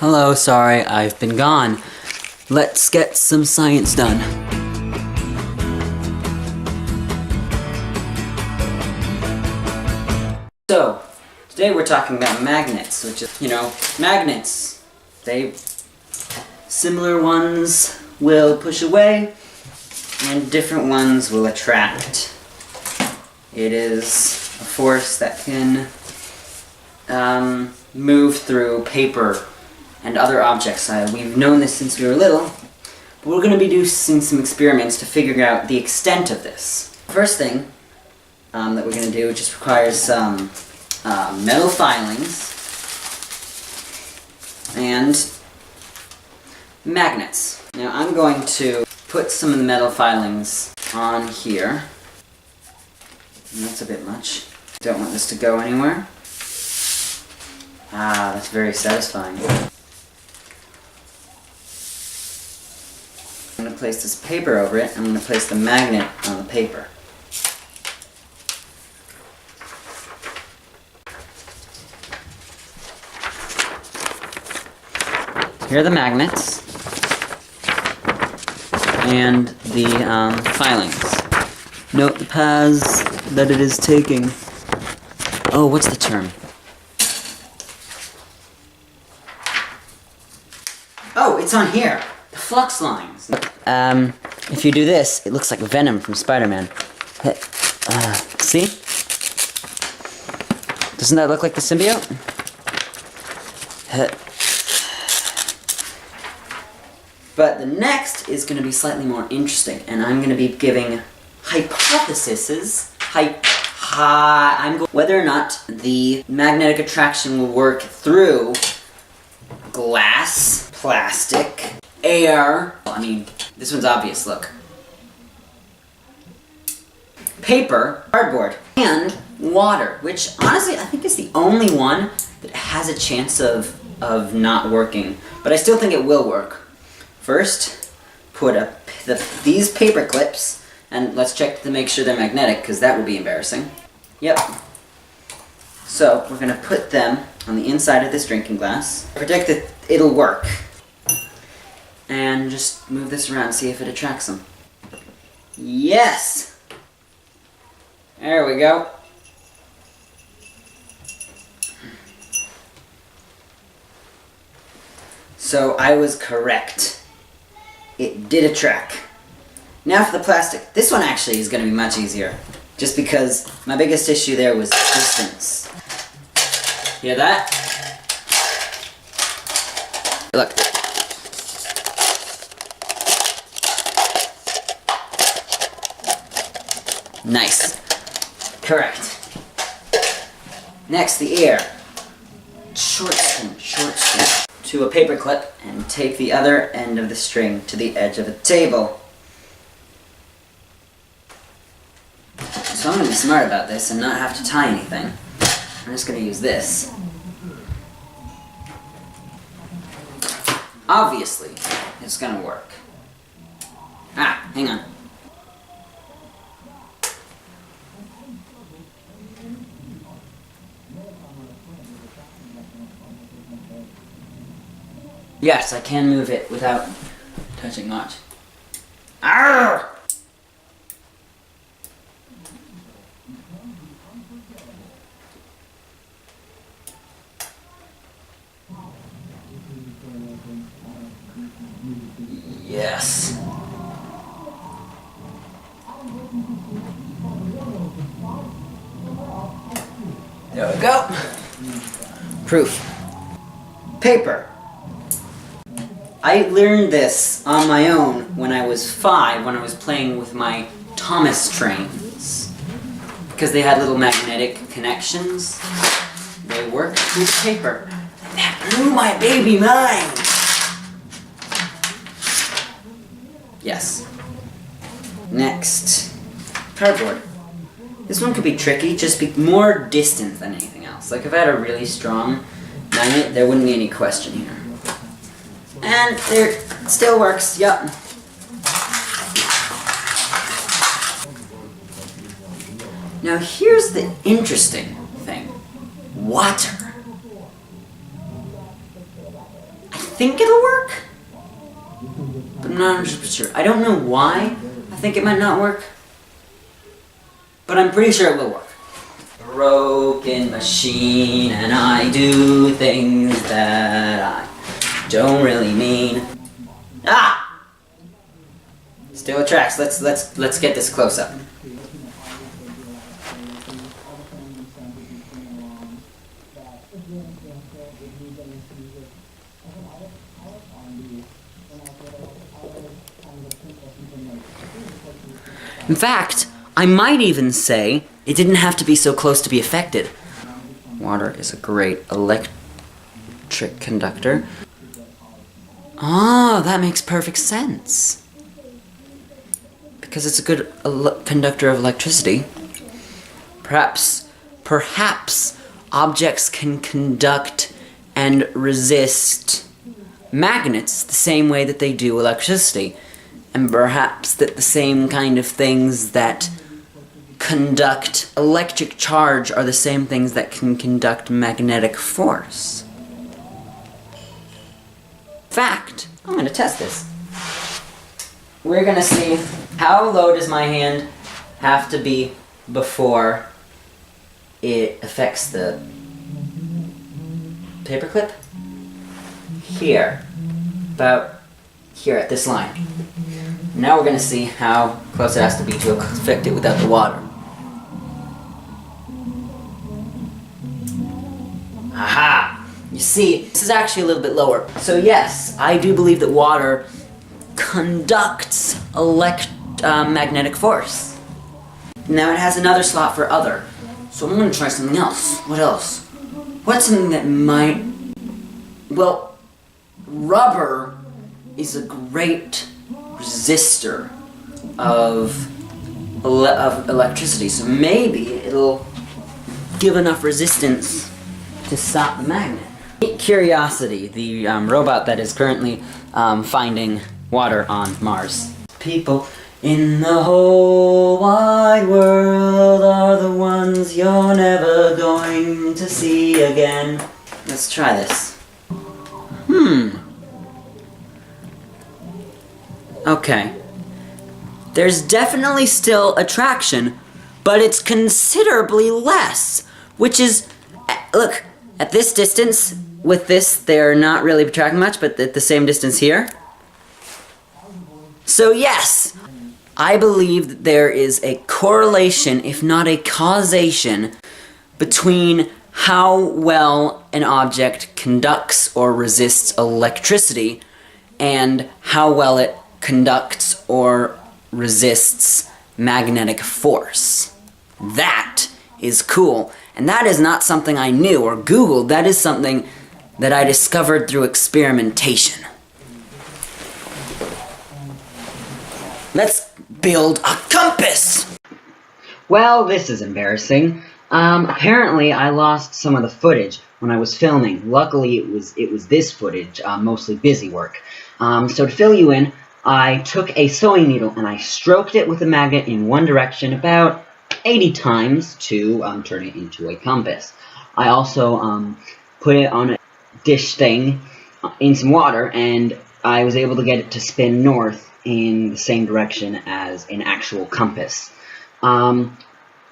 Hello, sorry, I've been gone. Let's get some science done. So, today we're talking about magnets, which is, magnets. Similar ones will push away, and different ones will attract. It is a force that can move through paper and other objects. We've known this since we were little, but we're going to be doing some experiments to figure out the extent of this. First thing that we're going to do just requires some metal filings and magnets. Now I'm going to put some of the metal filings on here. And that's a bit much. Don't want this to go anywhere. Ah, that's very satisfying. I'm going to place this paper over it. I'm going to place the magnet on the paper. Here are the magnets and the filings. Note the paths that it is taking. Oh, what's the term? Oh, it's on here. The flux lines. If you do this, it looks like Venom from Spider-Man. See? Doesn't that look like the symbiote? But the next is going to be slightly more interesting, and I'm going to be giving hypotheses. Whether or not the magnetic attraction will work through glass, plastic, air. I mean, this one's obvious, look. Paper, cardboard, and water, which honestly I think is the only one that has a chance of not working. But I still think it will work. First, put these paper clips, and let's check to make sure they're magnetic, because that would be embarrassing. Yep. So, we're going to put them on the inside of this drinking glass. Predict that it'll work. And just move this around, see if it attracts them. Yes! There we go. So, I was correct. It did attract. Now for the plastic. This one actually is going to be much easier. Just because my biggest issue there was distance. Hear that? Look. Nice. Correct. Next, the air. Short string. To a paper clip and take the other end of the string to the edge of the table. So I'm going to be smart about this and not have to tie anything. I'm just going to use this. Obviously, it's going to work. Ah, hang on. Yes, I can move it without touching much. Arrgh! Yes. There we go. Proof. Paper. I learned this on my own when I was 5, when I was playing with my Thomas trains. Because they had little magnetic connections. They worked with paper. That blew my baby mind! Yes. Next. Cardboard. This one could be tricky, just be more distant than anything else. Like if I had a really strong magnet, there wouldn't be any question here. And there still works, yep. Now here's the interesting thing. Water. I think it'll work, but I'm not 100% sure. I don't know why I think it might not work, but I'm pretty sure it will work. Broken machine, and I do things that I don't really mean. Ah! Still attracts. Let's get this close up. In fact, I might even say it didn't have to be so close to be affected. Water is a great electric conductor. Oh, that makes perfect sense. Because it's a good conductor of electricity. Perhaps objects can conduct and resist magnets the same way that they do electricity. And perhaps that the same kind of things that conduct electric charge are the same things that can conduct magnetic force. In fact, I'm going to test this. We're going to see how low does my hand have to be before it affects the paperclip. Here. About here at this line. Now we're going to see how close it has to be to affect it without the water. Aha! You see, this is actually a little bit lower. So yes, I do believe that water conducts magnetic force. Now it has another slot for other. So I'm going to try something else. What else? What's something that might... Well, rubber is a great resistor of electricity, so maybe it'll give enough resistance to stop the magnet. Meet Curiosity, the robot that is currently finding water on Mars. People in the whole wide world are the ones you're never going to see again. Let's try this. Okay. There's definitely still attraction, but it's considerably less, which is, look, at this distance, with this, they're not really attracting much, but at the same distance here. So yes, I believe that there is a correlation, if not a causation, between how well an object conducts or resists electricity and how well it conducts or resists magnetic force. That is cool. And that is not something I knew or Googled. That is something that I discovered through experimentation. Let's build a compass! Well, this is embarrassing. Apparently I lost some of the footage when I was filming. Luckily it was this footage, mostly busy work. So to fill you in, I took a sewing needle and I stroked it with a magnet in one direction about 80 times to turn it into a compass. I also put it on a dish thing in some water, and I was able to get it to spin north in the same direction as an actual compass.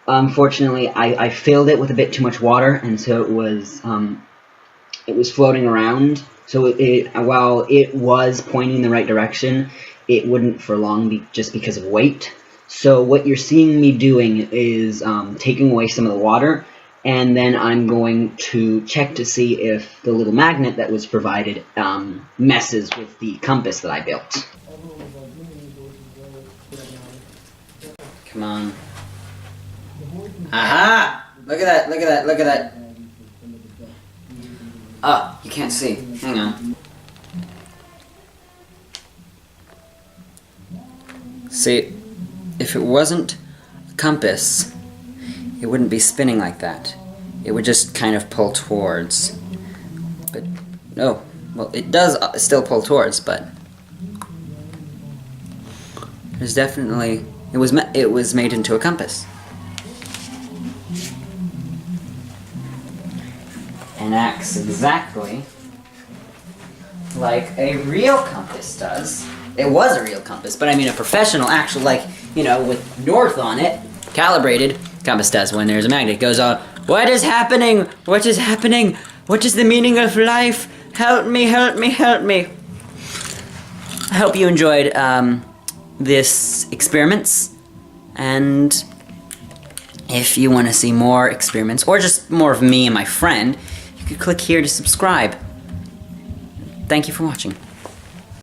Unfortunately, I filled it with a bit too much water, and so it was floating around. So while it was pointing the right direction, it wouldn't for long just because of weight. So what you're seeing me doing is taking away some of the water, and then I'm going to check to see if the little magnet that was provided messes with the compass that I built. Come on. Aha! Look at that, look at that, look at that. Oh, you can't see. Hang on. See, if it wasn't a compass, it wouldn't be spinning like that. It would just kind of pull towards. But, no. Well, it does still pull towards, but there's definitely... It was made into a compass. And acts exactly like a real compass does. It was a real compass, but I mean a professional, actual, like, you know, with north on it, calibrated compass does when there's a magnet. It goes on, what is happening? What is happening? What is the meaning of life? Help me, help me, help me. I hope you enjoyed this experiments, and if you want to see more experiments, or just more of me and my friend, you could click here to subscribe. Thank you for watching.